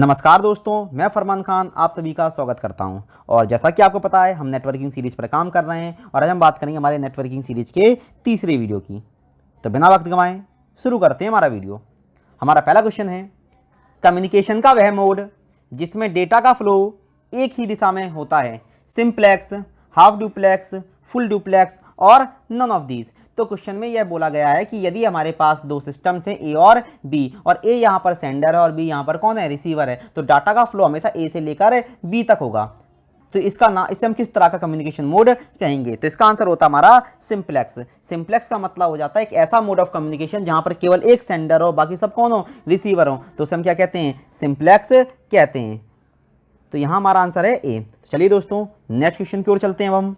नमस्कार दोस्तों, मैं फरमान खान आप सभी का स्वागत करता हूं। और जैसा कि आपको पता है, हम नेटवर्किंग सीरीज पर काम कर रहे हैं और आज हम बात करेंगे हमारे नेटवर्किंग सीरीज के तीसरे वीडियो की। तो बिना वक्त गंवाए शुरू करते हैं हमारा वीडियो। हमारा पहला क्वेश्चन है, कम्युनिकेशन का वह मोड जिसमें डेटा का फ्लो एक ही दिशा में होता है, simplex, half duplex, full duplex और नन ऑफ दीज। तो क्वेश्चन में यह बोला गया है कि यदि हमारे पास दो सिस्टम्स हैं, ए और बी, और ए यहाँ पर सेंडर है और बी यहाँ पर कौन है, रिसीवर है, तो डाटा का फ्लो हमेशा ए से लेकर बी तक होगा। तो इसे हम किस तरह का कम्युनिकेशन मोड कहेंगे? तो इसका आंसर होता है हमारा सिंप्लेक्स। सिंप्लेक्स का मतलब हो जाता है एक ऐसा मोड ऑफ कम्युनिकेशन जहां पर केवल एक सेंडर हो, बाकी सब कौन हो, रिसीवर हो, तो उसे हम क्या कहते हैं, सिंप्लेक्स कहते हैं। तो यहां हमारा आंसर है ए। तो चलिए दोस्तों, नेक्स्ट क्वेश्चन की ओर चलते हैं। अब हम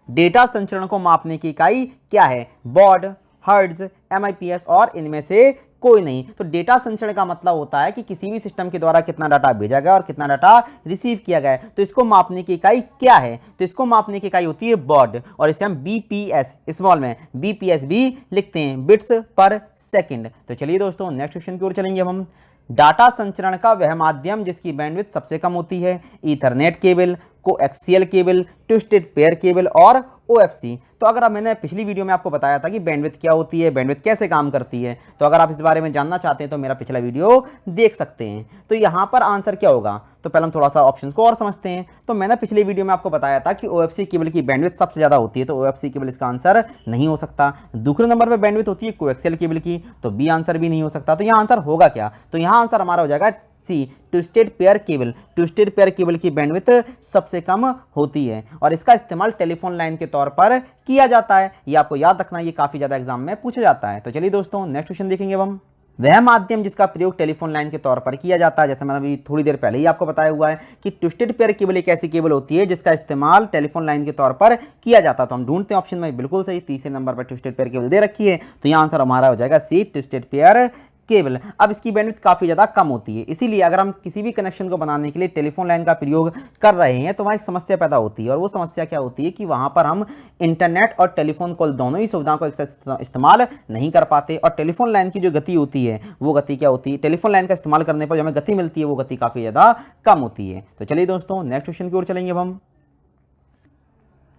डेटा संचरण को मापने की इकाई क्या है? बॉड, हर्ट्ज, एमआईपीएस और इनमें से कोई नहीं। तो डेटा संचरण का मतलब होता है कि किसी भी सिस्टम के द्वारा कितना डाटा भेजा गया और कितना डाटा रिसीव किया गया है। तो इसको मापने की इकाई क्या है? तो इसको मापने की इकाई होती है बॉड, और इसे हम बीपीएस स्मॉल में बीपीएस भी लिखते हैं, बिट्स पर सेकंड। तो चलिए दोस्तों, नेक्स्ट क्वेश्चन की ओर चलेंगे। अब हम डाटा संचरण का वह माध्यम जिसकी बैंडविड्थ सबसे कम होती है, Ethernet cable, coaxial cable, twisted pair cable और ओएफसी। तो अगर मैंने पिछली वीडियो में आपको बताया था कि बैंडविड्थ क्या होती है, बैंडविड्थ कैसे काम करती है, तो अगर आप इस बारे में जानना चाहते हैं तो मेरा पिछला वीडियो देख सकते हैं। तो यहाँ पर आंसर क्या होगा? तो पहले हम थोड़ा सा ऑप्शंस को और समझते हैं। तो मैंने पिछले वीडियो में आपको बताया था कि ओएफसी केबल की बैंडविड्थ सबसे ज़्यादा होती है, तो ओएफसी केबल इसका आंसर नहीं हो सकता। दूसरे नंबर पर बैंडविड्थ होती है कोएक्सियल केबल की, तो बी आंसर भी नहीं हो सकता। तो यहाँ आंसर होगा क्या? तो यहाँ आंसर हमारा हो जाएगा C, twisted pair cable. Twisted pair cable की बैंडविड्थ सबसे कम होती है और इसका इस्तेमाल टेलीफोन लाइन के तौर पर किया जाता है। ये आपको याद रखना, ये काफी ज्यादा एग्जाम में पूछा जाता है। तो चलिए दोस्तों, नेक्स्ट क्वेश्चन देखेंगे। हम वह माध्यम जिसका प्रयोग टेलीफोन लाइन के तौर पर किया जाता है, जैसे मैंने अभी थोड़ी देर पहले ही आपको बताया हुआ है कि ट्विस्टेड पेयर केबल एक ऐसी केबल होती है जिसका इस्तेमाल टेलीफोन लाइन के तौर पर किया जाता है। तो हम ढूंढते हैं ऑप्शन में, बिल्कुल सही, तीसरे नंबर पर ट्विस्टेड पेयर केबल दे रखी है, तो यहाँ आंसर हमारा हो जाएगा सी, ट्विस्टेड पेयर केबल। अब इसकी बैंडविड्थ काफ़ी ज़्यादा कम होती है, इसीलिए अगर हम किसी भी कनेक्शन को बनाने के लिए टेलीफोन लाइन का प्रयोग कर रहे हैं तो वहाँ एक समस्या पैदा होती है, और वो समस्या क्या होती है कि वहाँ पर हम इंटरनेट और टेलीफोन कॉल दोनों ही सुविधाओं को एक साथ इस्तेमाल नहीं कर पाते। और टेलीफोन लाइन की जो गति होती है, वो गति क्या होती है, टेलीफोन लाइन का इस्तेमाल करने पर जो हमें गति मिलती है वो गति काफ़ी ज़्यादा कम होती है। तो चलिए दोस्तों, नेक्स्ट क्वेश्चन की ओर चलेंगे। अब हम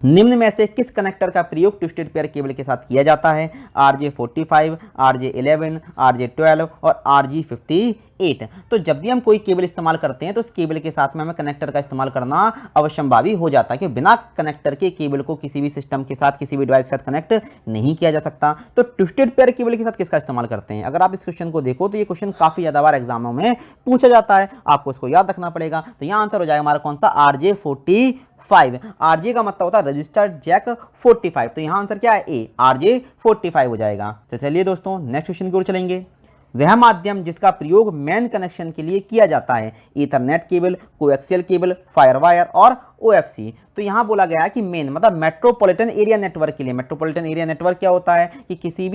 निम्न में से किस कनेक्टर का प्रयोग ट्विस्टेड पेयर केबल के साथ किया जाता है? RJ45, RJ11, RJ12 और RG58। तो जब भी हम कोई केबल इस्तेमाल करते हैं तो उस केबल के साथ में हमें कनेक्टर का इस्तेमाल करना अवश्यंभावी हो जाता है, कि बिना कनेक्टर के केबल को किसी भी सिस्टम के साथ, किसी भी डिवाइस के साथ कनेक्ट नहीं किया जा सकता। तो ट्विस्टेड पेयर केबल के साथ किसका इस्तेमाल करते हैं? अगर आप इस क्वेश्चन को देखो तो ये क्वेश्चन काफ़ी ज़्यादा बार एग्जामों में पूछा जाता है, आपको इसको याद रखना पड़ेगा। तो यहाँ आंसर हो जाएगा हमारा कौन सा, RJ45। RJ का मतलब होता है रजिस्टर्ड जैक 45, तो यहाँ आंसर क्या है, ए, RJ45 हो जाएगा। तो चलिए दोस्तों, नेक्स्ट क्वेश्चन की ओर चलेंगे। वह माध्यम जिसका प्रयोग मेन कनेक्शन के लिए किया जाता है, Ethernet cable, coaxial cable, FireWire और ओएफसी। तो यहाँ बोला गया है कि मेन मतलब मेट्रोपॉलिटन एरिया नेटवर्क के लिए। मेट्रोपॉलिटन एरिया नेटवर्क क्या होता है कि किन्हीं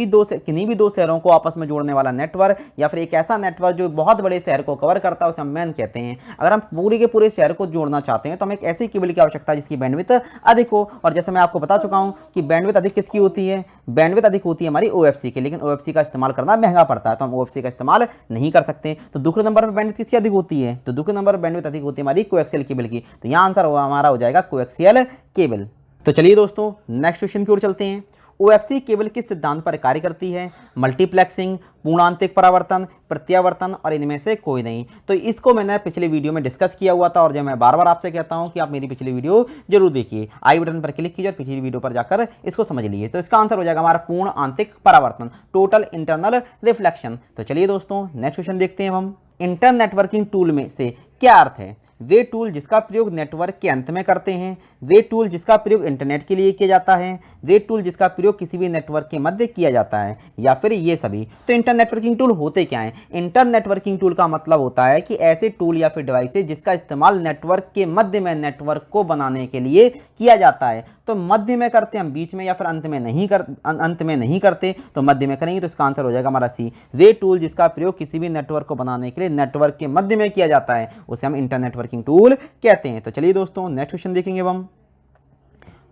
भी दो शहरों को आपस में जोड़ने वाला नेटवर्क, या फिर एक ऐसा नेटवर्क जो बहुत बड़े शहर को कवर करता है, उसे हम मेन कहते हैं। अगर हम पूरे के पूरे शहर को जोड़ना चाहते हैं तो हमें एक ऐसी केबल की आवश्यकता है जिसकी बैंडविड्थ अधिक हो, और जैसे मैं आपको बता चुका हूँ कि बैंडविड्थ अधिक किसकी होती है, बैंडविड्थ अधिक होती है हमारी ओएफसी की, लेकिन ओएफसी का इस्तेमाल करना महंगा पड़ता है, तो हम ओएफसी का इस्तेमाल नहीं कर सकते। तो दूसरे नंबर पर बैंडविड्थ किसकी अधिक होती है? तो दूसरे नंबर पर बैंडविड्थ अधिक होती है हमारी कोएक्सियल केबल की, तो यहाँ आंसर हमारा हो जाएगा कोएक्सियल केबल। तो चलिए दोस्तों, नेक्स्ट क्वेश्चन की ओर चलते हैं। ओएफसी केबल किस सिद्धांत पर कार्य करती है? मल्टीप्लेक्सिंग, पूर्णांतिक परावर्तन, प्रत्यावर्तन और इनमें से कोई नहीं। तो इसको मैंने पिछले वीडियो में डिस्कस किया हुआ था, और जो मैं बार बार आपसे कहता हूं कि आप मेरी पिछली वीडियो जरूर देखिए, आई बटन पर क्लिक कीजिए और पिछली वीडियो पर जाकर इसको समझ लीजिए। तो इसका आंसर हो जाएगा हमारा पूर्ण आंतरिक परावर्तन, टोटल इंटरनल रिफ्लेक्शन। तो चलिए दोस्तों, नेक्स्ट क्वेश्चन देखते हैं। हम इंटर नेटवर्किंग टूल में से क्या अर्थ है? वे टूल जिसका प्रयोग नेटवर्क के अंत में करते हैं, वे टूल जिसका प्रयोग इंटरनेट के लिए किया जाता है, वे टूल जिसका प्रयोग किसी भी नेटवर्क के मध्य किया जाता है, या फिर ये सभी। तो इंटर नेटवर्किंग टूल होते क्या हैं? इंटर नेटवर्किंग टूल का मतलब होता है कि ऐसे टूल या फिर डिवाइसेज जिसका इस्तेमाल नेटवर्क के मध्य में नेटवर्क को बनाने के लिए किया जाता है। तो मध्य में करते हैं हम, बीच में या फिर अंत में नहीं करते, तो मध्य में करेंगे, तो इसका आंसर हो जाएगा हमारा सी, वे टूल जिसका प्रयोग किसी भी नेटवर्क को बनाने के लिए नेटवर्क के मध्य में किया जाता है, उसे हम इंटर नेटवर्किंग टूल कहते हैं। तो चलिए दोस्तों, नेक्स्ट क्वेश्चन देखेंगे। हम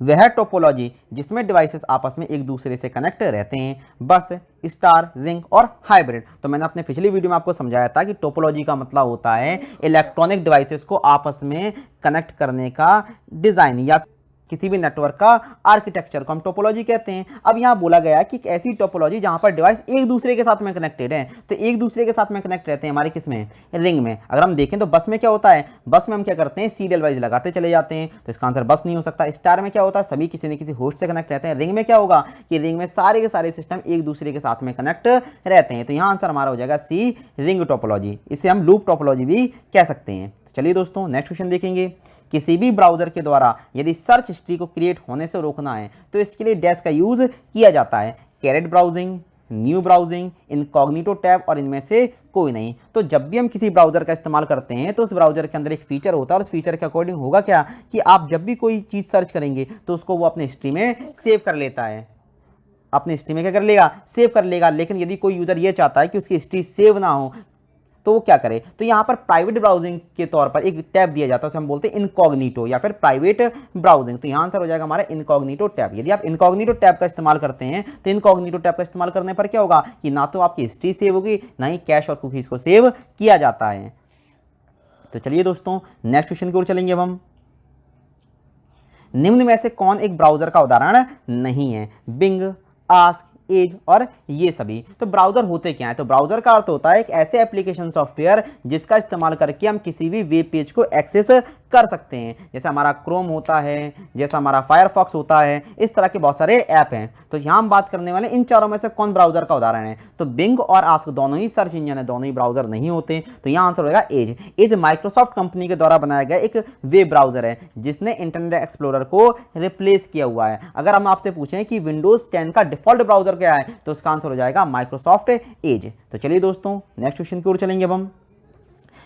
वह टोपोलॉजी जिसमें डिवाइसेस आपस में एक दूसरे से कनेक्ट रहते हैं, बस, स्टार, रिंग और हाइब्रिड। तो मैंने अपने पिछली वीडियो में आपको समझाया था कि टोपोलॉजी का मतलब होता है इलेक्ट्रॉनिक डिवाइसेस को आपस में कनेक्ट करने का डिज़ाइन या किसी भी नेटवर्क का आर्किटेक्चर को हम टोपोलॉजी कहते हैं। अब यहाँ बोला गया कि एक ऐसी टोपोलॉजी जहाँ पर डिवाइस एक दूसरे के साथ में कनेक्टेड है, तो एक दूसरे के साथ में कनेक्ट रहते हैं हमारे किस में, रिंग में। अगर हम देखें तो बस में क्या होता है, बस में हम क्या करते हैं, सीरियल वाइज लगाते चले जाते हैं, तो इसका आंसर बस नहीं हो सकता। स्टार में क्या होता है, सभी किसी न किसी होस्ट से कनेक्ट रहते हैं। रिंग में क्या होगा कि रिंग में सारे के सारे सिस्टम एक दूसरे के साथ में कनेक्ट रहते हैं। तो यहाँ आंसर हमारा हो जाएगा सी, रिंग टोपोलॉजी। इसे हम लूप टोपोलॉजी भी कह सकते हैं। तो चलिए दोस्तों नेक्स्ट क्वेश्चन देखेंगे। किसी भी ब्राउज़र के द्वारा यदि सर्च हिस्ट्री को क्रिएट होने से रोकना है तो इसके लिए डैश का यूज़ किया जाता है। Caret browsing, new browsing, incognito tab और इनमें से कोई नहीं। तो जब भी हम किसी ब्राउज़र का इस्तेमाल करते हैं तो उस ब्राउज़र के अंदर एक फीचर होता है और उस फीचर के अकॉर्डिंग होगा क्या कि आप जब भी कोई चीज़ सर्च करेंगे तो उसको वो अपने हिस्ट्री में सेव कर लेता है, अपने हिस्ट्री में क्या कर लेगा, सेव कर लेगा। लेकिन यदि कोई यूज़र ये चाहता है कि उसकी हिस्ट्री सेव ना हो तो वो क्या करे, तो यहाँ पर प्राइवेट ब्राउजिंग के तौर पर एक टैब दिया जाता है, उसे हम बोलते हैं इनकॉग्निटो या फिर प्राइवेट ब्राउजिंग। तो यहाँ आंसर हो जाएगा हमारा इनकॉग्निटो टैब। यदि आप इनकॉग्निटो टैब का इस्तेमाल करते हैं तो इनकॉग्निटो टैब का इस्तेमाल करने पर क्या होगा कि ना तो आपकी हिस्ट्री सेव होगी, ना ही कैश और कुकीज़ को सेव किया जाता है। तो चलिए दोस्तों नेक्स्ट क्वेश्चन की ओर चलेंगे अब हम। निम्न में से कौन एक ब्राउज़र का उदाहरण नहीं है, बिंग, आस्क, एज और ये सभी। तो ब्राउज़र होते क्या है, तो ब्राउज़र का अर्थ होता है एक ऐसे एप्लीकेशन सॉफ्टवेयर जिसका इस्तेमाल करके हम किसी भी वेब पेज को एक्सेस कर सकते हैं। जैसे हमारा क्रोम होता है, जैसा हमारा फायरफॉक्स होता है, इस तरह के बहुत सारे ऐप हैं। तो यहाँ हम बात करने वाले इन चारों में से कौन ब्राउज़र का उदाहरण है, तो बिंग और आस्क दोनों ही सर्च इंजन है, दोनों ही ब्राउज़र नहीं होते। तो यहाँ आंसर होगा एज। एज माइक्रोसॉफ्ट कंपनी के द्वारा बनाया गया एक वेब ब्राउज़र है जिसने इंटरनेट एक्सप्लोरर को रिप्लेस किया हुआ है। अगर हम आपसे पूछें कि विंडोज़ 10 का डिफ़ॉल्ट ब्राउज़र क्या है तो उसका आंसर हो जाएगा माइक्रोसॉफ्ट एज। तो चलिए दोस्तों नेक्स्ट क्वेश्चन की ओर चलेंगे अब हम।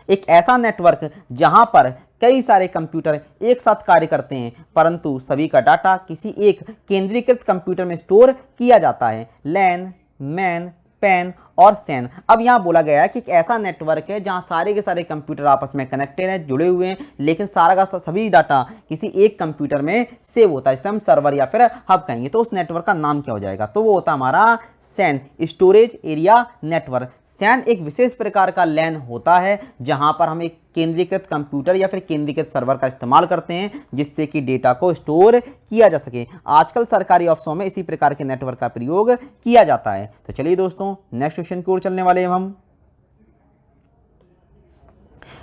एक ऐसा नेटवर्क जहां पर कई सारे कंप्यूटर एक साथ कार्य करते हैं परंतु सभी का डाटा किसी एक केंद्रीकृत कंप्यूटर में स्टोर किया जाता है, लैन, मैन, पैन और सैन। अब यहाँ बोला गया है कि एक ऐसा नेटवर्क है जहाँ सारे के सारे कंप्यूटर आपस में कनेक्टेड हैं, जुड़े हुए हैं, लेकिन सारा का सभी डाटा किसी एक कंप्यूटर में सेव होता है, इसे हम सर्वर या फिर हब कहेंगे। तो उस नेटवर्क का नाम क्या हो जाएगा, तो वो होता है हमारा SAN, storage area network. SAN एक विशेष प्रकार का लैन होता है जहां पर हम एक केंद्रीकृत कंप्यूटर या फिर केंद्रीकृत सर्वर का इस्तेमाल करते हैं जिससे कि डेटा को स्टोर किया जा सके। आजकल सरकारी ऑफिसों में इसी प्रकार के नेटवर्क का प्रयोग किया जाता है। तो चलिए दोस्तों नेक्स्ट क्वेश्चन की ओर चलने वाले हैं हम।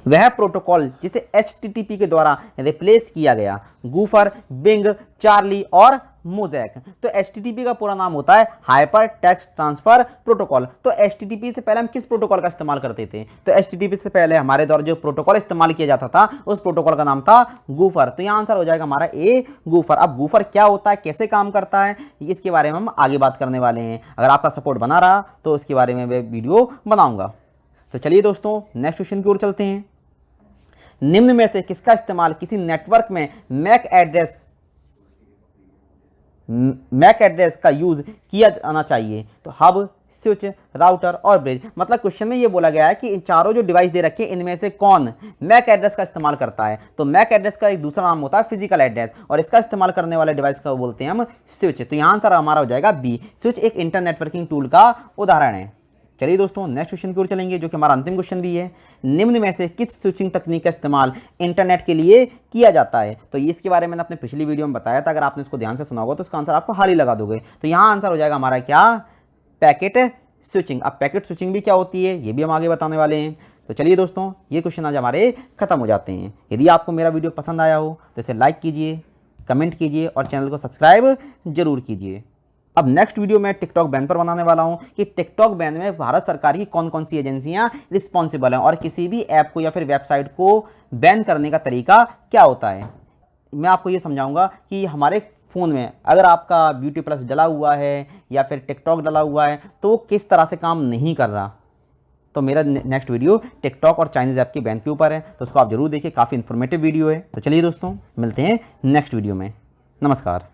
वह प्रोटोकॉल जिसे HTTP के द्वारा रिप्लेस किया गया, गूफर, बिंग, चार्ली और मोज़ैक। तो HTTP का पूरा नाम होता है हाइपर टेक्स्ट ट्रांसफर प्रोटोकॉल। तो HTTP से पहले हम किस प्रोटोकॉल का इस्तेमाल करते थे, तो HTTP से पहले हमारे द्वारा जो प्रोटोकॉल इस्तेमाल किया जाता था उस प्रोटोकॉल का नाम था गूफर। तो यहाँ आंसर हो जाएगा हमारा ए, गूफर। अब गूफर क्या होता है, कैसे काम करता है, इसके बारे में हम आगे बात करने वाले हैं। अगर आपका सपोर्ट बना रहा तो इसके बारे में मैं वीडियो बनाऊंगा। तो चलिए दोस्तों नेक्स्ट क्वेश्चन की ओर चलते हैं। निम्न में से किसका इस्तेमाल किसी नेटवर्क में मैक एड्रेस का यूज किया जाना चाहिए, तो हब, स्विच, राउटर और ब्रिज। मतलब क्वेश्चन में ये बोला गया है कि इन चारों जो डिवाइस दे रखे हैं इनमें से कौन मैक एड्रेस का इस्तेमाल करता है। तो मैक एड्रेस का एक दूसरा नाम होता है फिजिकल एड्रेस और इसका इस्तेमाल करने वाले डिवाइस का बोलते हैं हम स्विच। तो यहाँ आंसर हमारा हो जाएगा बी, स्विच एक इंटरनेटवर्किंग टूल का उदाहरण है। चलिए दोस्तों नेक्स्ट क्वेश्चन की ओर चलेंगे जो कि हमारा अंतिम क्वेश्चन भी है। निम्न में से किस स्विचिंग तकनीक का इस्तेमाल इंटरनेट के लिए किया जाता है, तो इसके बारे में मैंने अपने पिछली वीडियो में बताया था। अगर आपने इसको ध्यान से सुना होगा तो इसका आंसर आपको हाल ही लगा दोगे। तो यहाँ आंसर हो जाएगा हमारा क्या, पैकेट स्विचिंग। अब पैकेट स्विचिंग भी क्या होती है ये भी हम आगे बताने वाले हैं। तो चलिए दोस्तों ये क्वेश्चन आज हमारे खत्म हो जाते हैं। यदि आपको मेरा वीडियो पसंद आया हो तो इसे लाइक कीजिए, कमेंट कीजिए और चैनल को सब्सक्राइब जरूर कीजिए। अब नेक्स्ट वीडियो में टिकटॉक बैन पर बनाने वाला हूं कि टिकटॉक बैन में भारत सरकार की कौन कौन सी एजेंसियां रिस्पॉन्सिबल हैं और किसी भी ऐप को या फिर वेबसाइट को बैन करने का तरीका क्या होता है। मैं आपको ये समझाऊंगा कि हमारे फ़ोन में अगर आपका ब्यूटी प्लस डला हुआ है या फिर टिकटॉक डला हुआ है तो वो किस तरह से काम नहीं कर रहा। तो मेरा नेक्स्ट वीडियो टिकटॉक और चाइनीज़ ऐप के बैन के ऊपर है, तो उसको आप जरूर देखिए, काफ़ी इन्फॉर्मेटिव वीडियो है। तो चलिए दोस्तों मिलते हैं नेक्स्ट वीडियो में। नमस्कार।